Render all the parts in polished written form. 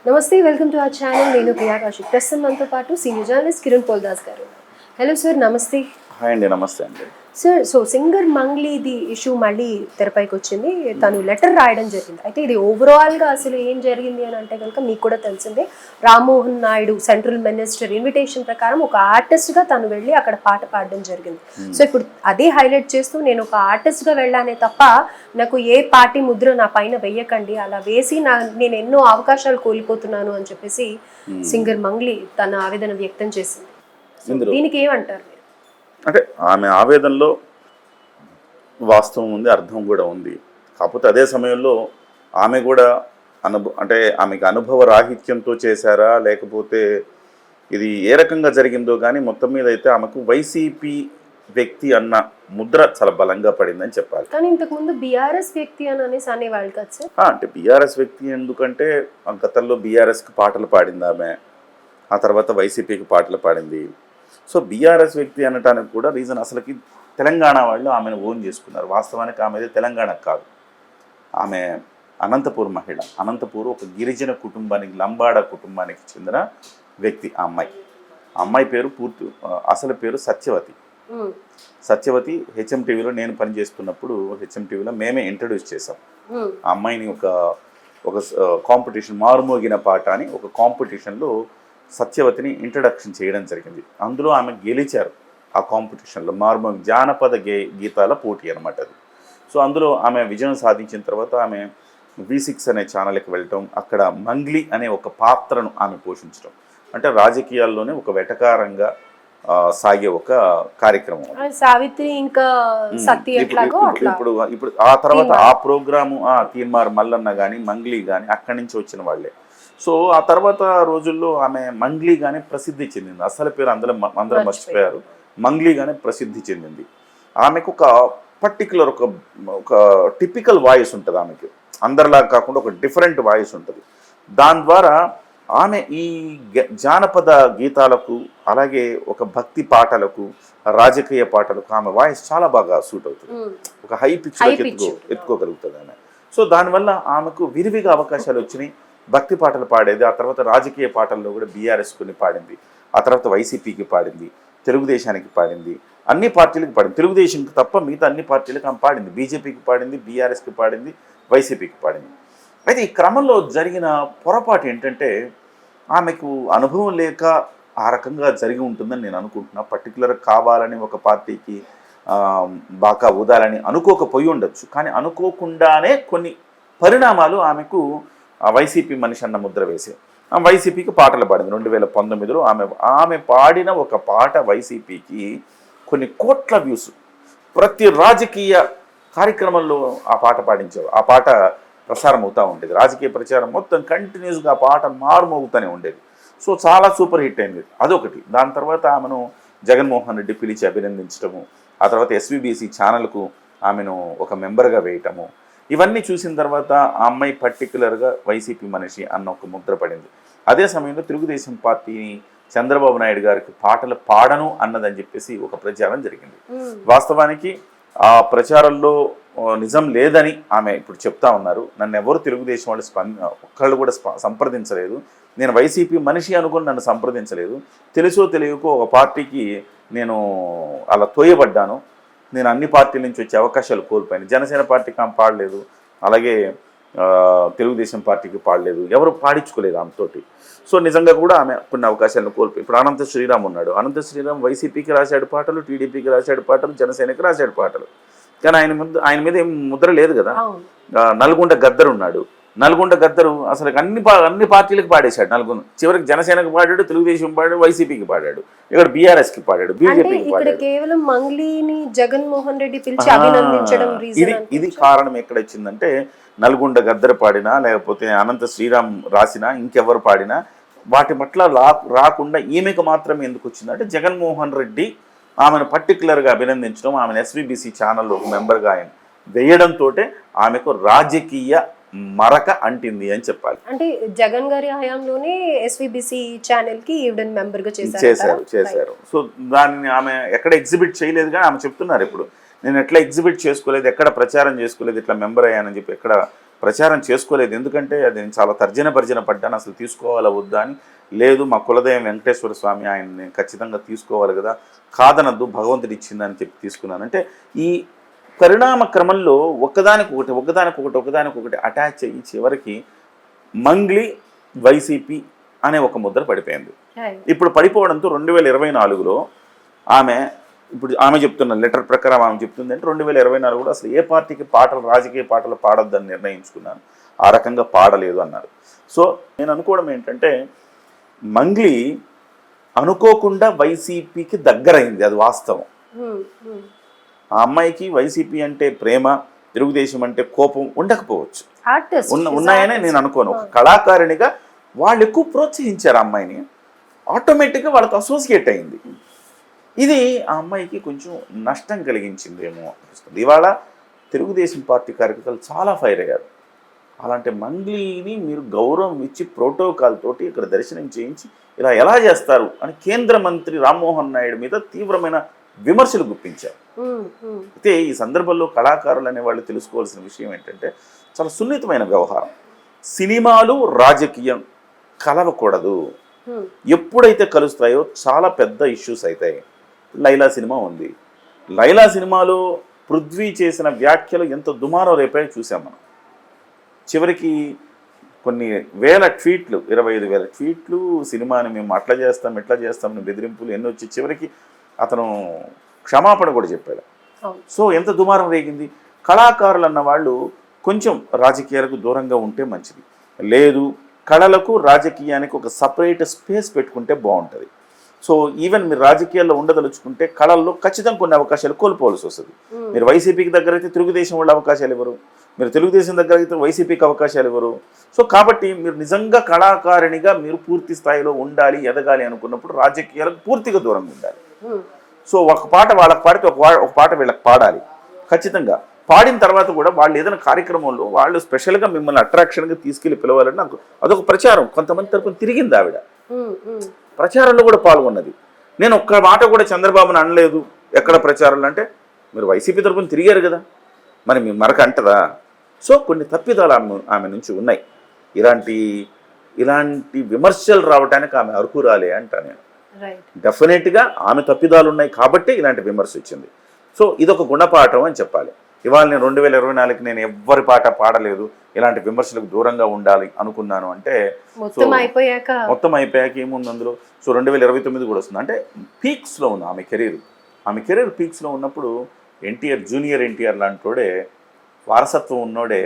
నమస్తే, welcome to our channel. నేను ప్రియా కౌశిక్. ప్రస్తుతం మనతో పాటు సీనియర్ జర్నలిస్ట్ కిరణ్ పోల్దాస్ గారు. హలో సార్, నమస్తే. హాయ్ అండి, నమస్తే అండి. సార్, సింగర్ మంగ్లీది ఇష్యూ మళ్ళీ తెరపైకి వచ్చింది. తను లెటర్ రాయడం జరిగింది. అయితే ఇది ఓవరాల్గా అసలు ఏం జరిగింది అని అంటే కనుక మీకు కూడా తెలిసిందే. Rammohan Naidu central minister invitation ప్రకారం ఒక ఆర్టిస్ట్గా తను వెళ్ళి అక్కడ పాట పాడడం జరిగింది. సో ఇప్పుడు అదే హైలైట్ చేస్తూ నేను ఒక ఆర్టిస్ట్గా వెళ్ళానే తప్ప నాకు ఏ పార్టీ ముద్ర నా పైన వెయ్యకండి, అలా వేసి నేను ఎన్నో అవకాశాలు కోల్పోతున్నాను అని చెప్పేసి సింగర్ మంగ్లీ తన ఆవేదన వ్యక్తం చేసింది. దీనికి ఏమంటారు? అంటే ఆమె ఆవేదనలో వాస్తవం ఉంది, అర్థం కూడా ఉంది. కాకపోతే అదే సమయంలో ఆమె కూడా అంటే ఆమెకు అనుభవ రాహిత్యంతో చేశారా, లేకపోతే ఇది ఏ రకంగా జరిగిందో కానీ మొత్తం మీద అయితే ఆమెకు వైసీపీ వ్యక్తి అన్న ముద్ర చాలా బలంగా పడిందని చెప్పాలి. కానీ ఇంతకుముందు బీఆర్ఎస్ వ్యక్తి అని అనేసి అనేవాళ్ళు కదా సార్. అంటే బీఆర్ఎస్ వ్యక్తి ఎందుకంటే గతంలో బీఆర్ఎస్కి పాటలు పాడింది ఆమె, ఆ తర్వాత వైసీపీకి పాటలు పాడింది. సో బీఆర్ఎస్ వ్యక్తి అనటానికి కూడా రీజన్ అసలుకి తెలంగాణ వాళ్ళు ఆమెను ఓన్ చేసుకున్నారు. వాస్తవానికి ఆమెది తెలంగాణ కాదు, ఆమె అనంతపూర్ మహిళ. అనంతపూర్ ఒక గిరిజన కుటుంబానికి, లంబాడ కుటుంబానికి చెందిన వ్యక్తి. ఆ అమ్మాయి పేరు అసలు పేరు సత్యవతి. సత్యవతి హెచ్ఎం టీవీలో నేను పనిచేస్తున్నప్పుడు హెచ్ఎం టీవీలో మేమే ఇంట్రడ్యూస్ చేసాం ఆ అమ్మాయిని. ఒక కాంపిటీషన్, మారుమోగిన పాట అని ఒక కాంపిటీషన్లో సత్యవతిని ఇంట్రడక్షన్ చేయడం జరిగింది. అందులో ఆమె గెలిచారు ఆ కాంపిటీషన్లో. మారుమోగి జానపద గీతాల పోటీ అనమాట అది. సో అందులో ఆమె విజయం సాధించిన తర్వాత ఆమె V6 అనే ఛానల్కి వెళ్ళటం, అక్కడ మంగ్లీ అనే ఒక పాత్రను ఆమె పోషించడం, అంటే రాజకీయాల్లోనే ఒక వెటకారంగా సాగే ఒక కార్యక్రమం. సావిత్రి ఇంకా సత్య ఇప్పుడు ఆ తర్వాత ఆ ప్రోగ్రాము తీన్మార్ మల్లన్న కానీ మంగ్లీ కానీ అక్కడి నుంచి వచ్చిన వాళ్ళే. సో ఆ తర్వాత రోజుల్లో ఆమె మంగ్లీ కానీ ప్రసిద్ధి చెందింది. అసలు పేరు అందరం మర్చిపోయారు. మంగ్లీ కానీ ప్రసిద్ధి చెందింది. ఆమెకు ఒక పర్టికులర్ ఒక టిపికల్ వాయిస్ ఉంటుంది ఆమెకి. అందరిలాగా కాకుండా ఒక డిఫరెంట్ వాయిస్ ఉంటుంది. దాని ద్వారా ఆమె ఈ జానపద గీతాలకు, అలాగే ఒక భక్తి పాటలకు, రాజకీయ పాటలకు ఆమె వాయిస్ చాలా బాగా సూట్ అవుతుంది. ఒక హై పిచ్ ఎత్తుకోగలుగుతుంది ఆమె. సో దానివల్ల ఆమెకు విరివిగా అవకాశాలు వచ్చినాయి. భక్తి పాటలు పాడేది, ఆ తర్వాత రాజకీయ పాటల్లో కూడా బీఆర్ఎస్ కొన్ని పాడింది, ఆ తర్వాత వైసీపీకి పాడింది, తెలుగుదేశానికి పాడింది, అన్ని పార్టీలకు పాడింది. తెలుగుదేశంకి తప్ప మిగతా అన్ని పార్టీలకు ఆమె పాడింది. బీజేపీకి పాడింది, బీఆర్ఎస్కి పాడింది, వైసీపీకి పాడింది. అయితే ఈ క్రమంలో జరిగిన పొరపాటు ఏంటంటే ఆమెకు అనుభవం లేక ఆ రకంగా జరిగి ఉంటుందని నేను అనుకుంటున్నా. పర్టికులర్ కావాలని ఒక పార్టీకి బాగా ఊదాలని అనుకోకపోయి ఉండొచ్చు, కానీ అనుకోకుండానే కొన్ని పరిణామాలు ఆమెకు వైసీపీ మనిషి అన్న ముద్ర వేసే వైసీపీకి పాటలు పాడింది. 2019లో ఆమె పాడిన ఒక పాట వైసీపీకి కొన్ని కోట్ల వ్యూస్. ప్రతి రాజకీయ కార్యక్రమంలో ఆ పాట పాడించేవారు. ఆ పాట ప్రసారం అవుతూ ఉండేది. రాజకీయ ప్రచారం మొత్తం కంటిన్యూస్గా ఆ పాట మారుమోగుతూనే ఉండేది. సో చాలా సూపర్ హిట్ అయింది అదొకటి. దాని తర్వాత ఆమెను జగన్మోహన్ రెడ్డి పిలిచి అభినందించడము, ఆ తర్వాత SVBC ఛానల్కు ఆమెను ఒక మెంబర్గా వేయటము, ఇవన్నీ చూసిన తర్వాత ఆ అమ్మాయి పర్టికులర్గా వైసీపీ మనిషి అన్న ఒక ముద్ర పడింది. అదే సమయంలో తెలుగుదేశం పార్టీని చంద్రబాబు నాయుడు గారికి పాటలు పాడను అన్నదని చెప్పేసి ఒక ప్రచారం జరిగింది. వాస్తవానికి ఆ ప్రచారంలో నిజం లేదని ఆమె ఇప్పుడు చెప్తా ఉన్నారు. నన్ను ఎవరు తెలుగుదేశం వాళ్ళు ఒక్కళ్ళు కూడా సంప్రదించలేదు. నేను వైసీపీ మనిషి అనుకుని నన్ను సంప్రదించలేదు. తెలుసో తెలియకో ఒక పార్టీకి నేను అలా తోయబడ్డాను. నేను అన్ని పార్టీల నుంచి వచ్చే అవకాశాలు కోల్పోయాను. జనసేన పార్టీకి ఆమె పాడలేదు, అలాగే తెలుగుదేశం పార్టీకి పాడలేదు, ఎవరు పాడించుకోలేదు ఆమెతోటి. సో నిజంగా కూడా ఆమె కొన్ని అవకాశాలను కోల్పోయి. ఇప్పుడు అనంత శ్రీరామ్ ఉన్నాడు. అనంత శ్రీరామ్ వైసీపీకి రాశాడు పాటలు, టీడీపీకి రాశాడు పాటలు, జనసేనకి రాశాడు పాటలు, కానీ ఆయన మీద ఏం ముద్ర లేదు కదా. నల్గొండ గద్దరు ఉన్నాడు. నల్గొండ గద్దరు అసలు అన్ని పార్టీలకు పాడేశాడు. నల్గొండ చివరికి జనసేనకు పాడాడు, తెలుగుదేశం పాడాడు, వైసీపీకి పాడాడు, ఇక్కడ బీఆర్ఎస్కి పాడాడు, బీజేపీకి పాడాడు. కేవలం మంగ్లీని జగన్మోహన్ రెడ్డి పిలిచి అభినందించడం ఇది కారణం ఎక్కడ వచ్చిందంటే, నల్గొండ గద్దరు పాడినా, లేకపోతే అనంత శ్రీరామ్ రాసినా, ఇంకెవరు పాడినా వాటి పట్ల రాకుండా ఈమెకు మాత్రమే ఎందుకు వచ్చిందంటే, జగన్మోహన్ రెడ్డి ఆమెను పర్టికులర్గా అభినందించడం, ఆమెను SVBC ఛానల్లో ఒక మెంబర్గా ఆయన వేయడంతో ఆమెకు రాజకీయ మరక అంటింది అని చెప్పాలి. అంటే జగన్ గారి హయాంలోనే SVBC ఛానల్ కి ఈవిడన్ మెంబర్ గా చేశారు. సో దానిని ఆమె ఎక్కడ ఎగ్జిబిట్ చేయలేదు, కానీ ఆమె చెప్తున్నారు ఇప్పుడు నేను ఎట్లా ఎగ్జిబిట్ చేసుకోలేదు, ఎక్కడ ప్రచారం చేసుకోలేదు, ఇట్లా మెంబర్ అయ్యానని చెప్పి ఎక్కడ ప్రచారం చేసుకోలేదు. ఎందుకంటే అది నేను చాలా తర్జన భర్జన పడ్డాను, అసలు తీసుకోవాలా వద్దా అని. లేదు, మా కులదైవం వెంకటేశ్వర స్వామి, ఆయన నేను ఖచ్చితంగా తీసుకోవాలి కదా, కాదనద్దు, భగవంతుడు ఇచ్చిందని చెప్పి తీసుకున్నాను. అంటే ఈ పరిణామ క్రమంలో ఒకదానికొకటి అటాచ్ అయ్యి చివరికి మంగ్లీ వైసీపీ అనే ఒక ముద్ర పడిపోయింది. ఇప్పుడు పడిపోవడంతో 2024లో ఆమె చెప్తున్న లెటర్ ప్రకారం ఆమె చెప్తుంది అంటే 2024 అసలు ఏ పార్టీకి రాజకీయ పాటలు పాడొద్దని నిర్ణయించుకున్నాను, ఆ రకంగా పాడలేదు అన్నారు. సో నేను అనుకోవడం ఏంటంటే మంగ్లీ అనుకోకుండా వైసీపీకి దగ్గరైంది, అది వాస్తవం. ఆ అమ్మాయికి వైసీపీ అంటే ప్రేమ, తెలుగుదేశం అంటే కోపం ఉండకపోవచ్చు, ఉన్నాయనే నేను అనుకోను. ఒక కళాకారిణిగా వాళ్ళు ఎక్కువ ప్రోత్సహించారు ఆ అమ్మాయిని, ఆటోమేటిక్గా వాళ్ళతో అసోసియేట్ అయింది. ఇది ఆ అమ్మాయికి కొంచెం నష్టం కలిగించిందేమో అనిపిస్తుంది. ఇవాళ తెలుగుదేశం పార్టీ కార్యకర్తలు చాలా ఫైర్ అయ్యారు. అలాంటి మంగ్లీని మీరు గౌరవం ఇచ్చి ప్రోటోకాల్ తోటి ఇక్కడ దర్శనం చేయించి ఇలా ఎలా చేస్తారు అని కేంద్ర మంత్రి రామ్మోహన్ నాయుడు మీద తీవ్రమైన విమర్శలు గుప్పించారు. అయితే ఈ సందర్భంలో కళాకారులు అనే వాళ్ళు తెలుసుకోవాల్సిన విషయం ఏంటంటే చాలా సున్నితమైన వ్యవహారం. సినిమాలు రాజకీయం కలవకూడదు. ఎప్పుడైతే కలుస్తాయో చాలా పెద్ద ఇష్యూస్ అవుతాయి. లైలా సినిమా ఉంది. లైలా సినిమాలో పృథ్వీ చేసిన వ్యాఖ్యలు ఎంత దుమారం రేపాయో చూసాం మనం. చివరికి కొన్ని వేల ట్వీట్లు, 25,000 ట్వీట్లు, సినిమాని మేము అట్లా చేస్తాం ఇట్లా చేస్తామని బెదిరింపులు ఎన్ని వచ్చి చివరికి అతను క్షమాపణ కూడా చెప్పాడు. సో ఎంత దుమారం రేగింది. కళాకారులు అన్న వాళ్ళు కొంచెం రాజకీయాలకు దూరంగా ఉంటే మంచిది. లేదు, కళలకు రాజకీయానికి ఒక సపరేట్ స్పేస్ పెట్టుకుంటే బాగుంటుంది. సో ఈవెన్ మీరు రాజకీయాల్లో ఉండదలుచుకుంటే కళల్లో ఖచ్చితంగా కొన్ని అవకాశాలు కోల్పోవాల్సి వస్తుంది. మీరు వైసీపీకి దగ్గర అయితే తెలుగుదేశం వాళ్ళు అవకాశాలు ఇవ్వరు, మీరు తెలుగుదేశం దగ్గర అయితే వైసీపీకి అవకాశాలు ఇవ్వరు. సో కాబట్టి మీరు నిజంగా కళాకారిణిగా మీరు పూర్తి స్థాయిలో ఉండాలి, ఎదగాలి అనుకున్నప్పుడు రాజకీయాలకు పూర్తిగా దూరంగా ఉండాలి. సో ఒక పాట వాళ్ళకి పాడితే ఒక పాట వీళ్ళకి పాడాలి. ఖచ్చితంగా పాడిన తర్వాత కూడా వాళ్ళు ఏదైనా కార్యక్రమంలో వాళ్ళు స్పెషల్గా మిమ్మల్ని అట్రాక్షన్గా తీసుకెళ్ళి పిలవాలని నాకు అదొక ప్రచారం. కొంతమంది తరపున తిరిగింది ఆవిడ, ప్రచారంలో కూడా పాల్గొన్నది. నేను ఒక్క మాట కూడా చంద్రబాబుని అనలేదు ఎక్కడ ప్రచారంలో. అంటే మీరు వైసీపీ తరపున తిరిగారు కదా, మరి మీ మరక అంటదా? సో కొన్ని తప్పిదాలు ఆమె నుంచి ఉన్నాయి. ఇలాంటి విమర్శలు రావడానికి ఆమె అర్హురాలే అంట నేను. డెఫినెట్గా ఆమె తప్పిదాలు ఉన్నాయి కాబట్టి ఇలాంటి విమర్శ వచ్చింది. సో ఇదొక గుణపాఠం అని చెప్పాలి. ఇవాళ నేను 2024కి నేను ఎవ్వరి పాట పాడలేదు, ఇలాంటి విమర్శలకు దూరంగా ఉండాలి అనుకున్నాను అంటే మొత్తం అయిపోయాక ఏముంది అందులో. సో 2029 కూడా వస్తుంది. అంటే పీక్స్లో ఉంది ఆమె కెరీర్ పీక్స్లో ఉన్నప్పుడు జూనియర్ ఎన్టీఆర్ లాంటోడే, వారసత్వం ఉన్నోడే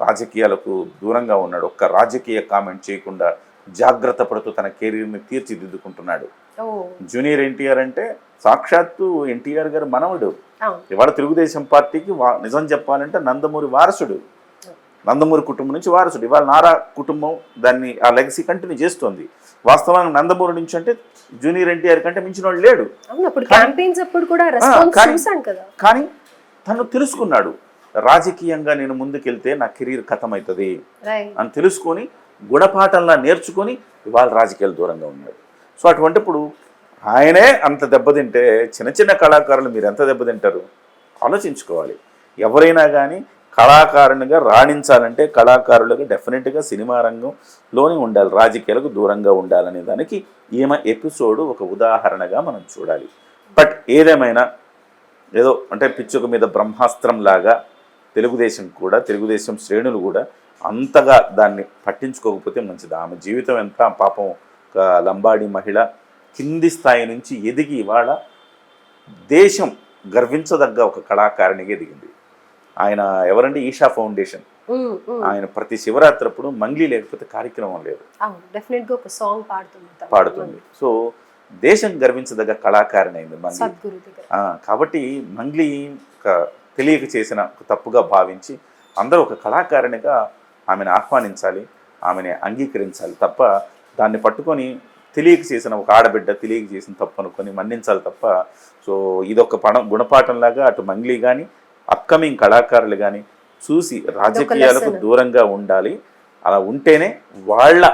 రాజకీయాలకు దూరంగా ఉన్నాడు. ఒక్క రాజకీయ కామెంట్ చేయకుండా జాగ్రత్త పడుతూ తన కెరీర్ని తీర్చిదిద్దుకుంటున్నాడు. జూనియర్ ఎన్టీఆర్ అంటే సాక్షాత్తు ఎన్టీఆర్ గారు మనవడు. ఇవాళ తెలుగుదేశం పార్టీకి నిజం చెప్పాలంటే నందమూరి వారసుడు, నందమూరి కుటుంబం నుంచి వారసుడు. ఇవాళ నారా కుటుంబం దాన్ని ఆ లెగసీ కంటిన్యూ చేస్తోంది. వాస్తవంగా నందమూరి నుంచి అంటే జూనియర్ ఎన్టీఆర్ కంటే మించిన వాడు లేడు. కానీ తను తెలుసుకున్నాడు, రాజకీయంగా నేను ముందుకెళ్తే నా కెరీర్ ఖతమవుతుంది అని తెలుసుకొని గుణపాఠంలా నేర్చుకొని ఇవాళ రాజకీయాలు దూరంగా ఉన్నాడు. సో అటువంటిప్పుడు ఆయనే అంత దెబ్బతింటే చిన్న చిన్న కళాకారులు మీరు ఎంత దెబ్బతింటారు ఆలోచించుకోవాలి. ఎవరైనా కానీ కళాకారునిగా రాణించాలంటే కళాకారులుగా డెఫినెట్గా సినిమా రంగంలోనే ఉండాలి, రాజకీయాలకు దూరంగా ఉండాలనే దానికి ఈమె ఎపిసోడ్ ఒక ఉదాహరణగా మనం చూడాలి. బట్ ఏదేమైనా ఏదో అంటే పిచ్చుక మీద బ్రహ్మాస్త్రం లాగా తెలుగుదేశం శ్రేణులు కూడా అంతగా దాన్ని పట్టించుకోకపోతే మంచిది. ఆమె జీవితం ఎంత పాపం, ఒక లంబాడి మహిళ కింది స్థాయి నుంచి ఎదిగి ఇవాళ దేశం గర్వించదగ్గ ఒక కళాకారిణిగా ఎదిగింది. ఆయన ఎవరండి, ఈషా ఫౌండేషన్. ఆయన ప్రతి శివరాత్రి అప్పుడు మంగ్లీ లేకపోతే కార్యక్రమం లేదు, పాడుతుంది. సో దేశం గర్వించదగ్గ కళాకారిణి అయింది మంగ్లీ. కాబట్టి మంగ్లీ తెలియక చేసిన తప్పుగా భావించి అందరూ ఒక కళాకారిణిగా ఆమెను ఆహ్వానించాలి, ఆమెని అంగీకరించాలి తప్ప దాన్ని పట్టుకొని తెలియక చేసిన ఒక ఆడబిడ్డ తెలియక చేసిన తప్పు అనుకొని మన్నించాలి తప్ప. సో ఇదొక గుణపాఠంలాగా అటు మంగ్లీ కానీ అప్కమింగ్ కళాకారులు కానీ చూసి రాజకీయాలకు దూరంగా ఉండాలి. అలా ఉంటేనే వాళ్ళ